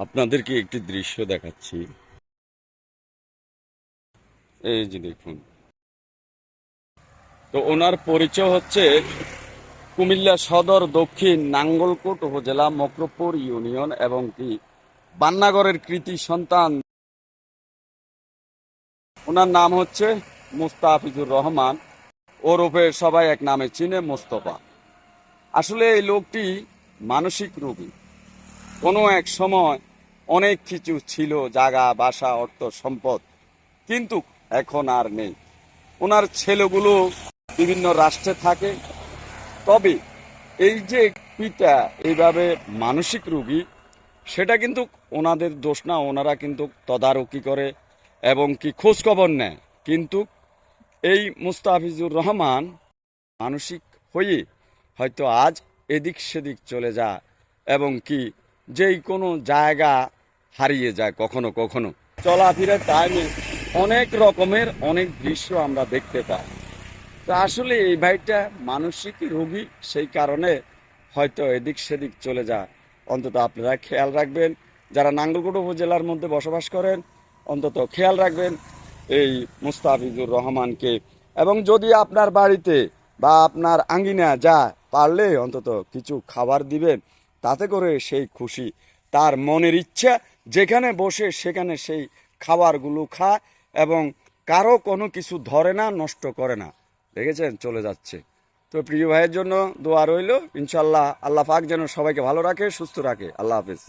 আপনাদেরকে একটি দৃশ্য দেখাচ্ছি। এই যে দেখুন, তো ওনার পরিচয় হচ্ছে কুমিল্লা সদর দক্ষিণ নাঙ্গলকোট উপজেলা মকরপুর ইউনিয়ন এবং কি বান্নাগড়ের কৃতি সন্তান। ওনার নাম হচ্ছে মুস্তাফিজুর রহমান, ওরফে সবাই এক নামে চিনে মোস্তফা। আসলে এই লোকটি মানসিক রোগী। কোনো এক সময় অনেক কিছু ছিল, জায়গা বাসা অর্থ সম্পদ, কিন্তু এখন আর নেই। ওনার ছেলেগুলো বিভিন্ন রাষ্ট্রে থাকে। তবে এই যে পিতা এইভাবে মানসিক রোগী, সেটা কিন্তু ওনাদের দোষ না। ওনারা কিন্তু তদারকি করে এবং কি খোঁজ খবর নেয়। কিন্তু এই মুস্তাফিজুর রহমান মানসিক হয়ে হয়তো আজ এদিক সেদিক চলে যায় এবং কি যেই কোনো জায়গা হারিয়ে যায় কখনো কখনো। চলাফেরার টাইমে অনেক রকমের অনেক দৃশ্য আমরা দেখতে পাই। তো আসলে এই ভাইটা মানসিক রোগী, সেই কারণে হয়তো এদিক সেদিক চলে যায়। অন্তত আপনারা খেয়াল রাখবেন, যারা নাঙ্গলকোট উপজেলার মধ্যে বসবাস করেন, অন্তত খেয়াল রাখবেন এই মুস্তাফিজুর রহমানকে। এবং যদি আপনার বাড়িতে বা আপনার আঙ্গিনা যা পারলে অন্তত কিছু খাবার দিবেন, তাতে করে সেই খুশি, তার মনের ইচ্ছা যেখানে বসে সেখানে সেই খাবারগুলো খায় এবং কারো কোনো কিছু ধরে না, নষ্ট করে না। দেখেছেন চলে যাচ্ছে। তো প্রিয় ভাইয়ের জন্য দোয়া রইল, ইনশাল্লাহ আল্লাহ পাক যেন সবাইকে ভালো রাখে, সুস্থ রাখে। আল্লাহ হাফেজ।